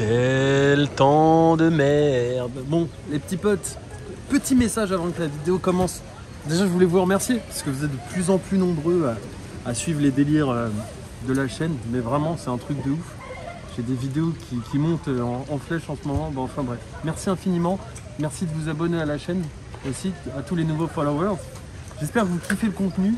Quel temps de merde. Bon, les petits potes, petit message avant que la vidéo commence. Déjà, je voulais vous remercier parce que vous êtes de plus en plus nombreux à suivre les délires de la chaîne. Mais vraiment, c'est un truc de ouf. J'ai des vidéos qui montent en flèche en ce moment. Bon, enfin bref, merci infiniment. Merci de vous abonner à la chaîne aussi, à tous les nouveaux followers. J'espère que vous kiffez le contenu.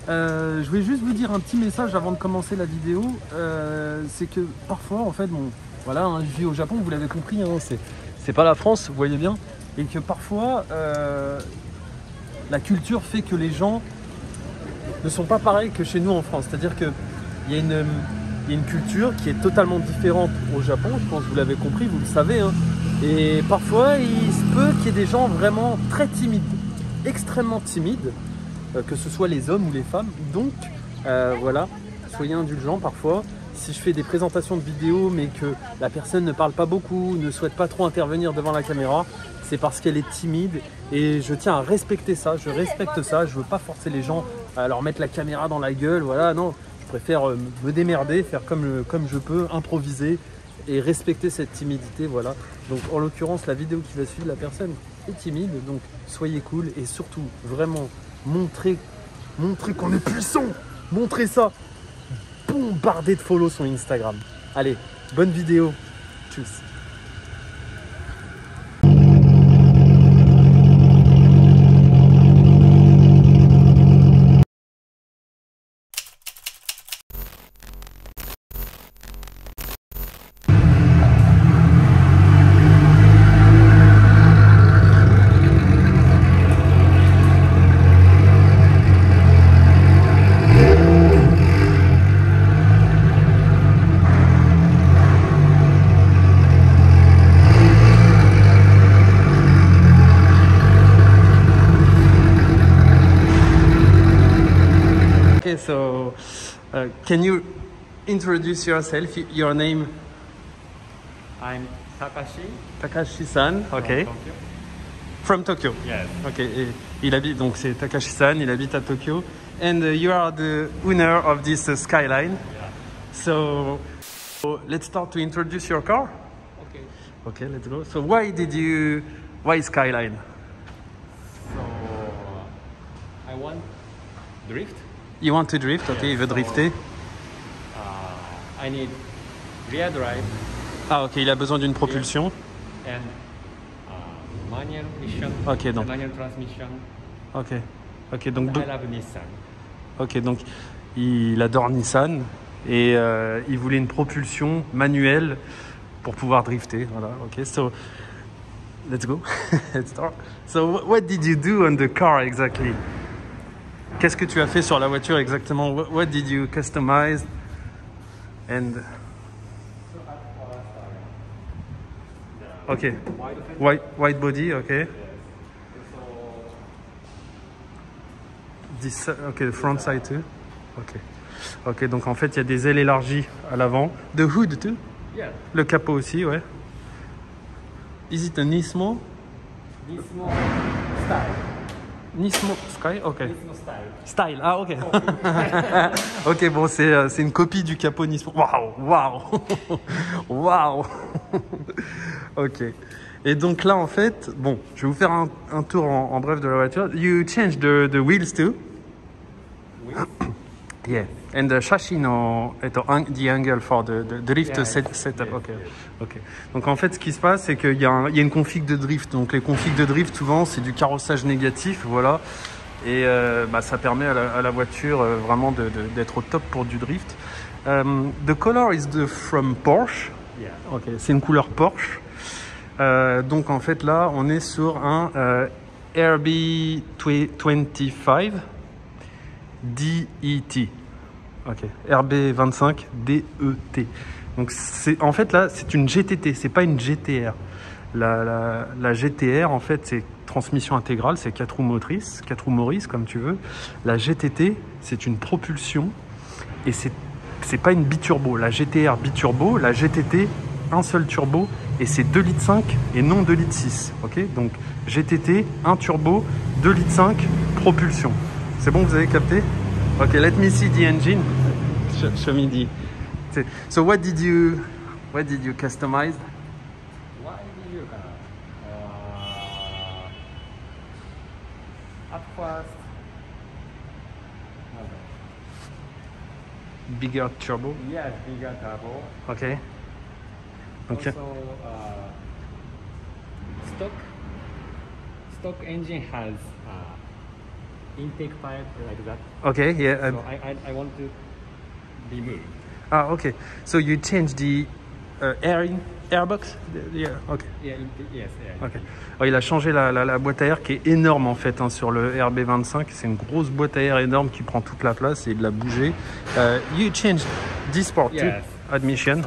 Je voulais juste vous dire un petit message avant de commencer la vidéo. C'est que parfois, en fait, bon, voilà, hein, je vis au Japon, vous l'avez compris, hein, c'est pas la France, vous voyez bien. Et que parfois, la culture fait que les gens ne sont pas pareils que chez nous en France. C'est-à-dire qu'il y a une culture qui est totalement différente au Japon, je pense que vous l'avez compris, vous le savez. Hein. Et parfois, il se peut qu'il y ait des gens vraiment très timides, extrêmement timides, que ce soit les hommes ou les femmes. Donc, voilà, soyez indulgents parfois. Si je fais des présentations de vidéos, mais que la personne ne parle pas beaucoup, ne souhaite pas trop intervenir devant la caméra, c'est parce qu'elle est timide. Et je tiens à respecter ça, je respecte ça. Je veux pas forcer les gens à leur mettre la caméra dans la gueule. Voilà, non, je préfère me démerder, faire comme je peux, improviser et respecter cette timidité. Voilà. Donc, en l'occurrence, la vidéo qui va suivre, la personne est timide. Donc, soyez cool et surtout, vraiment, montrez qu'on est puissant. Montrez ça. Bombardé de follow sur Instagram. Allez, bonne vidéo. Tchuss. Okay, so can you introduce yourself, your name? I'm Takashi. Takashi-san, okay. From Tokyo. Yes. Okay, il habite, donc c'est Takashi-san, il habite à Tokyo. And you are the owner of this Skyline. Yeah. So let's start to introduce your car. Okay. Okay, let's go. So why Skyline? So I want drift. You want to drift? Okay, il veut drifter. I need rear drive Ah, ok, il a besoin d'une propulsion. and manual mission. Ok, donc. Manual transmission. Ok, ok, donc. I love Nissan. Ok, donc il adore Nissan et il voulait une propulsion manuelle pour pouvoir drifter. Voilà, ok, so let's go. Let's start. So what did you do on the car exactly? Qu'est-ce que tu as fait sur la voiture exactement? What did you customize? And ok, white body, ok. Ok, front side too. Ok. Ok, donc en fait il y a des ailes élargies à l'avant. The hood too. Yeah. Le capot aussi, ouais. Is it a Nismo? Nismo style. Nismo Sky, ok. Nismo style. Style, ah ok. Ok, bon, c'est une copie du capot Nismo. Waouh. Waouh. Ok. Et donc là, en fait, bon, je vais vous faire un tour en bref de la voiture. You change the wheels too? Oui. Yeah. And the chassis, no, the angle for the drift Yeah, setup. yes, Ok. yes. Ok. Donc en fait, ce qui se passe, c'est qu'il y a une config de drift. Donc les configs de drift, souvent, c'est du carrossage négatif, voilà. Et ça permet à la voiture vraiment d'être au top pour du drift. The color is from Porsche. Yeah. Ok. C'est une couleur Porsche. Donc en fait là, on est sur un RB25 DET. Ok, RB25 DET. Donc en fait là, c'est une GTT, c'est pas une GTR. La GTR en fait c'est transmission intégrale, c'est 4 roues motrices, 4 roues Morris comme tu veux. La GTT c'est une propulsion et c'est pas une biturbo. La GTR biturbo, la GTT un seul turbo et c'est 2,5 litres et non 2,6 litres. Ok, donc GTT, un turbo, 2,5 litres, propulsion. C'est bon, vous avez capté? Ok, let me see the engine. Show me the. So what did you What did you customize? Why did you at first, Bigger turbo. yes, bigger turbo. Okay. Okay. Also, stock engine has intake pipe like that. Okay. Yeah. So I want to remove. Ah. Okay. So you changed the airbox. Yeah. Okay. Yeah, yes, yeah. Ok. Alors, il a changé la boîte à air qui est énorme en fait hein, sur le RB25. C'est une grosse boîte à air énorme qui prend toute la place et il l'a bougé. You changed this part too, Yes. admission.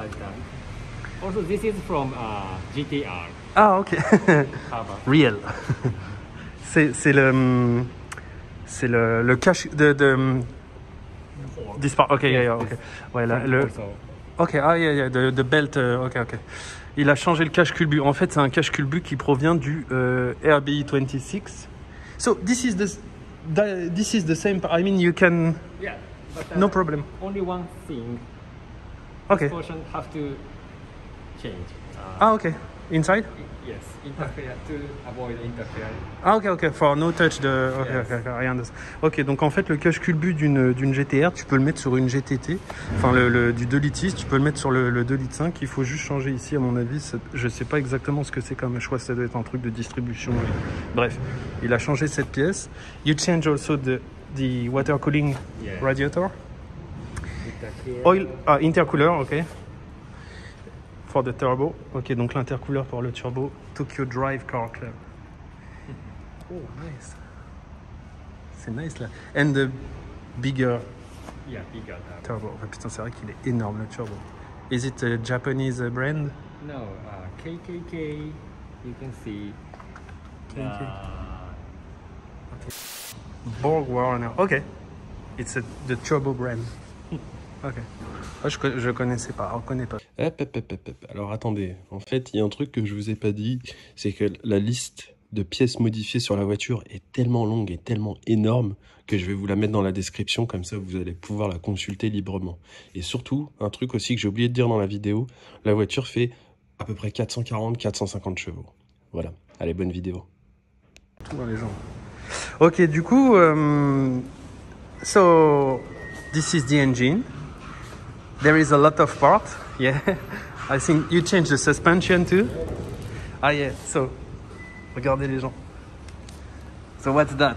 Also, this is from GTR. Ah ok. Cover. Real. c'est le cache de this part. Ok, yeah, yeah, ok. Ouais, le. Also, Ok, ah yeah, yeah, the belt. Ok, ok. Il a changé le cache culbu. En fait, c'est un cache culbu qui provient du RB26. So this is the same. I mean, you can yeah, but no problem. only one thing. Okay. Portion have to change. Ah ok. Inside. Yes, interfere to avoid interference. Ah ok. For no touch de. Ok, Yes. ok, rien de ça. Ok, donc en fait, le cache culbu d'une GTR, tu peux le mettre sur une GTT. Enfin, du 2 litres 6, tu peux le mettre sur le 2 litres 5. Il faut juste changer ici, à mon avis. Je sais pas exactement ce que c'est comme. Je crois que ça doit être un truc de distribution. Bref, il a changé cette pièce. You change also the water cooling Yeah. radiator. Interfere. Oil, intercooler, ok. For the turbo. Ok, donc l'intercooler pour le turbo. Tokyo Drive Car Club. Oh, nice. C'est nice là. And the bigger Yeah, bigger turbo. turbo. Oh, putain, c'est vrai qu'il est énorme le turbo. Is it a Japanese brand? No, KKK. You can see. Borg Warner. Ok. It's the turbo brand. Ok. Ah, je connaissais pas, on connaît pas. Hop. Alors attendez, en fait, il y a un truc que je vous ai pas dit, c'est que la liste de pièces modifiées sur la voiture est tellement longue et tellement énorme que je vais vous la mettre dans la description, comme ça vous allez pouvoir la consulter librement. Et surtout, un truc aussi que j'ai oublié de dire dans la vidéo, la voiture fait à peu près 440-450 chevaux. Voilà, allez, bonne vidéo. Tout dans les gens. Ok, du coup, so this is the engine. There is a lot of parts. Yeah, I think you changed the suspension too. Ah yeah, so regardez les gens. So what's that?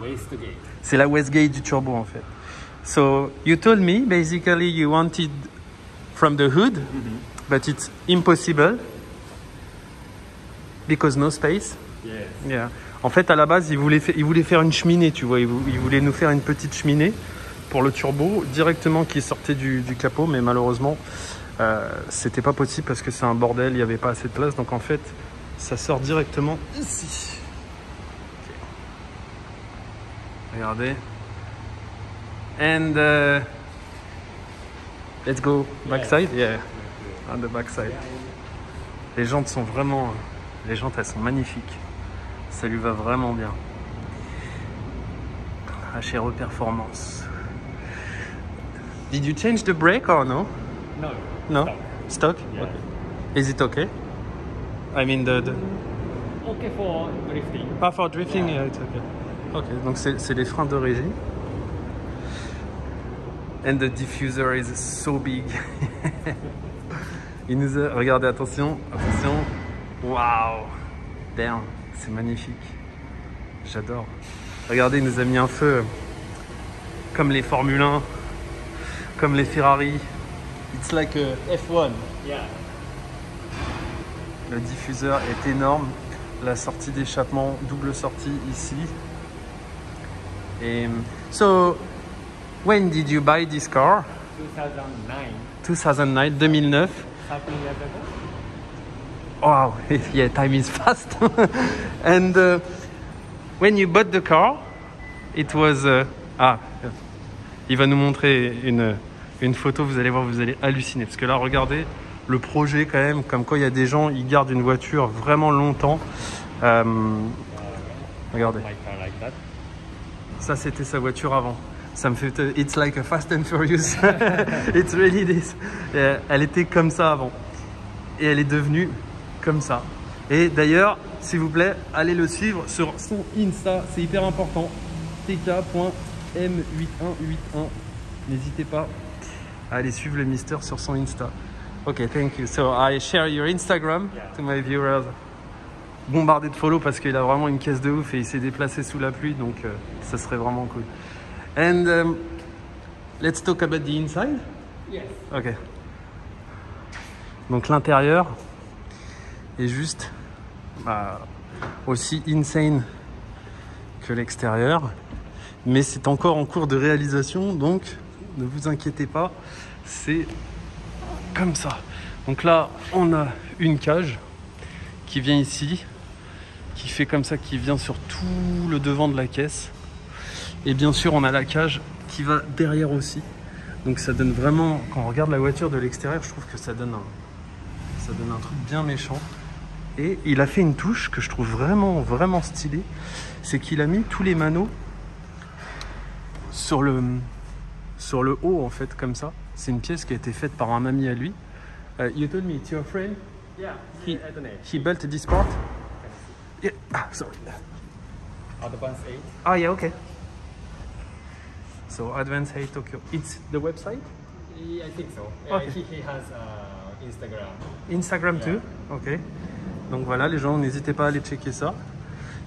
Wastegate. C'est la wastegate du turbo en fait. So you told me basically you wanted from the hood, but it's impossible because no space. Yes. Yeah. En fait, à la base, il voulait faire une cheminée, tu vois. Il voulait nous faire une petite cheminée pour le turbo directement qui sortait du capot, mais malheureusement, c'était pas possible parce que c'est un bordel, il n'y avait pas assez de place. Donc en fait, ça sort directement ici. Okay. Regardez. And let's go backside. Yeah, on the backside. Les jantes sont vraiment, les jantes elles sont magnifiques. Ça lui va vraiment bien. HRE Performance. Did you change the brake or no? No. No? Stock? Yeah. Okay. Is it okay? I mean the... Okay for drifting. Ah, for drifting, yeah, it's okay. Ok, donc c'est les freins d'origine. And the diffuser is so big. Il nous a... Regardez, attention. Waouh. Damn, c'est magnifique. J'adore. Regardez, il nous a mis un feu comme les Formule 1, comme les Ferrari. It's like a F1. Yeah. Le diffuseur est énorme. La sortie d'échappement, double sortie ici. Et so, when did you buy this car? 2009. 2009. 13 years ago. Wow, yeah, time is fast. And when you bought the car, it was... il va nous montrer une photo, vous allez voir, vous allez halluciner. Parce que là, regardez le projet quand même, comme quoi il y a des gens, ils gardent une voiture vraiment longtemps. Regardez. My car like that. Ça, c'était sa voiture avant. Ça me fait... It's like a Fast and Furious. It's really this. Elle était comme ça avant. Et elle est devenue comme ça. Et d'ailleurs, s'il vous plaît, allez le suivre sur son Insta. C'est hyper important. tk.m8181. N'hésitez pas à aller suivre le Mister sur son Insta. Ok, thank you. So I share your Instagram to my viewers. Bombardé de follow parce qu'il a vraiment une caisse de ouf et il s'est déplacé sous la pluie, donc ça serait vraiment cool. And let's talk about the inside. Yes. Ok. Donc l'intérieur est juste aussi insane que l'extérieur, mais c'est encore en cours de réalisation, donc ne vous inquiétez pas, c'est comme ça. Donc là, on a une cage qui vient ici, qui fait comme ça, qui vient sur tout le devant de la caisse. Et bien sûr, on a la cage qui va derrière aussi. Donc ça donne vraiment, quand on regarde la voiture de l'extérieur, je trouve que ça donne un truc bien méchant. Et il a fait une touche que je trouve vraiment, vraiment stylée. C'est qu'il a mis tous les manos sur le haut, en fait, comme ça. C'est une pièce qui a été faite par un ami à lui. You told me it's your friend? Yeah. He built this part? Yeah. Ah, sorry. Advance 8. Ah, yeah, okay. So, Advance 8 Tokyo. It's the website? I think so. Okay. He has Instagram. Instagram too? Ok. Donc voilà, les gens, n'hésitez pas à aller checker ça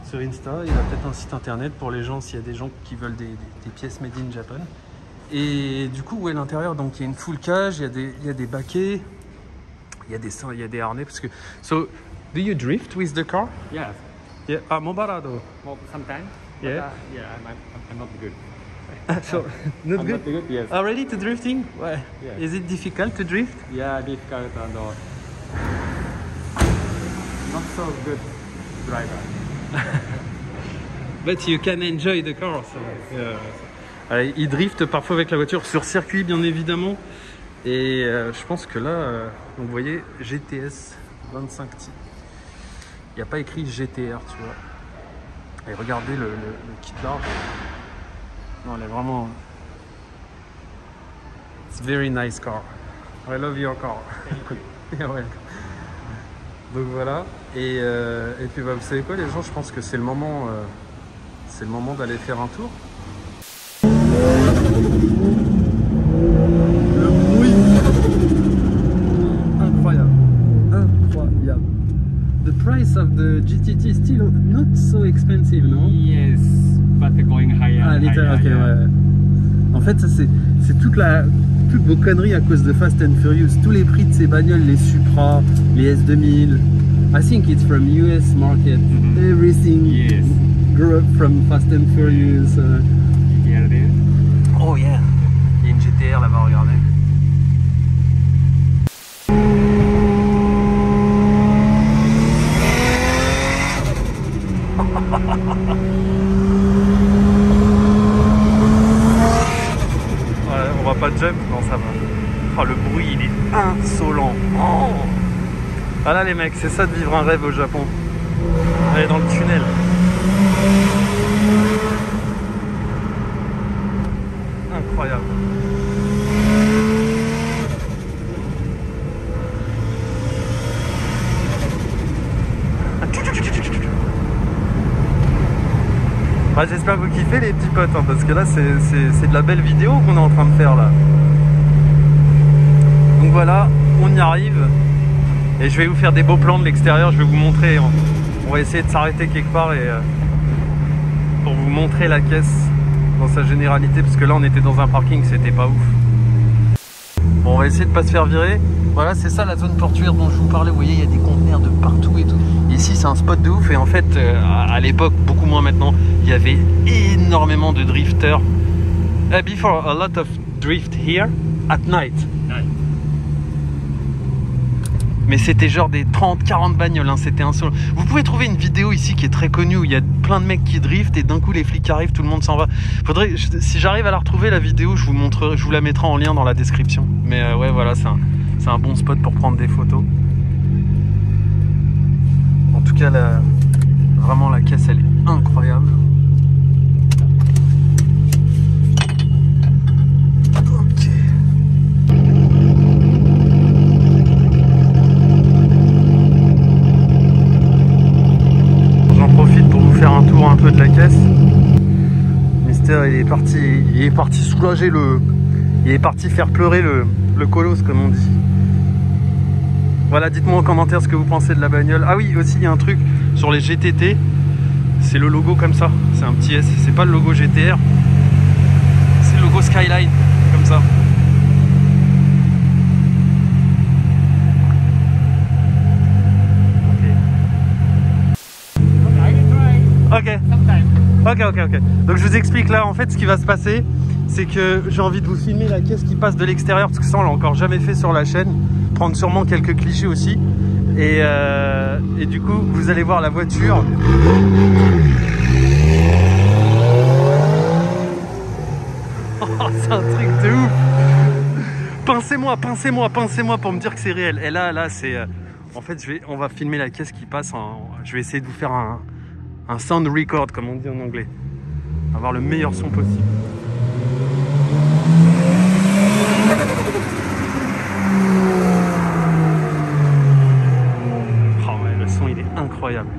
sur Insta. Il a peut-être un site internet pour les gens, s'il y a des gens qui veulent des pièces made in Japan. Et du coup, ouais, l'intérieur, donc il y a une full cage, il y a des baquets, il y a des harnais. Parce que... So, do you drift with the car? Yes. Yeah. Ah, Mobarado. Well, sometimes. Yeah. But, I'm not good. So, not I'm good? not good. Yes. Ah, ready to drifting? Ouais. Yeah. Is it difficult to drift? Yeah, difficult and not so good driver. But you can enjoy the car. So. Yeah. Il drift parfois avec la voiture sur circuit, bien évidemment. Et je pense que là, donc vous voyez, GTS 25T. Il n'y a pas écrit GTR, tu vois. Et regardez le kit large. Non, elle est vraiment... It's very nice car. I love your car. Yeah, ouais. Donc voilà. Et puis bah, vous savez quoi, les gens, je pense que c'est le moment d'aller faire un tour. Le bruit. Incroyable. Incroyable. The price of the GTT is still not so expensive, no? Yes, but going higher. Ah, littéralement, ok, ouais. En fait, ça c'est toutes vos conneries à cause de Fast and Furious. Tous les prix de ces bagnoles, les Supra, les S2000. I think it's from US market. Everything Yes. grew up from Fast and Furious. Here it is. Oh yeah. Il y a une GTR là-bas, regardez. Ouais, on va pas jump, non ça va. Oh, le bruit il est insolent. Oh. Ah là les mecs, c'est ça de vivre un rêve au Japon. Aller dans le tunnel. Incroyable. Bah, j'espère que vous kiffez les petits potes, hein, parce que là c'est de la belle vidéo qu'on est en train de faire là. Donc voilà, on y arrive. Et je vais vous faire des beaux plans de l'extérieur, je vais vous montrer. On va essayer de s'arrêter quelque part et pour vous montrer la caisse dans sa généralité, parce que là on était dans un parking, c'était pas ouf. Bon, on va essayer de pas se faire virer. Voilà, c'est ça la zone portuaire dont je vous parlais. Vous voyez, il y a des conteneurs de partout et tout. Ici c'est un spot de ouf et en fait à l'époque, beaucoup moins maintenant, il y avait énormément de drifters. Before a lot of drift here at night. Mais c'était genre des 30-40 bagnoles, hein, c'était insolent. Vous pouvez trouver une vidéo ici qui est très connue où il y a plein de mecs qui driftent et d'un coup les flics arrivent, tout le monde s'en va. Faudrait, si j'arrive à la retrouver la vidéo, je vous montrerai, je vous la mettrai en lien dans la description. Mais ouais voilà, c'est un bon spot pour prendre des photos. En tout cas, vraiment la caisse elle est incroyable. Peter, il est parti soulager il est parti faire pleurer le colosse, comme on dit. Voilà, dites-moi en commentaire ce que vous pensez de la bagnole. Ah oui, aussi il y a un truc sur les GTT, c'est le logo comme ça, c'est un petit S, c'est pas le logo GTR, c'est le logo Skyline, comme ça. Ok. Donc je vous explique là, en fait, ce qui va se passer, c'est que j'ai envie de vous filmer la caisse qui passe de l'extérieur, parce que ça on l'a encore jamais fait sur la chaîne, prendre sûrement quelques clichés aussi, et du coup vous allez voir la voiture. Oh, c'est un truc de ouf. Pincez-moi pour me dire que c'est réel. Et là c'est en fait on va filmer la caisse qui passe je vais essayer de vous faire un sound record, comme on dit en anglais, avoir le meilleur son possible. Oh ouais, le son il est incroyable.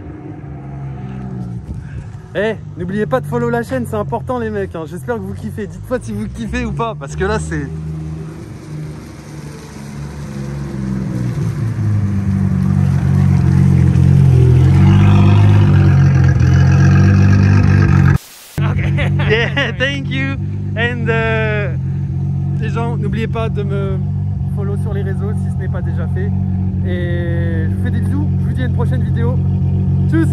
Eh, n'oubliez pas de follow la chaîne, c'est important les mecs, hein. J'espère que vous kiffez, dites-moi si vous kiffez ou pas, parce que là c'est... Yeah, thank you. And les gens, n'oubliez pas de me follow sur les réseaux si ce n'est pas déjà fait. Et je vous fais des bisous. Je vous dis à une prochaine vidéo. Tchuss.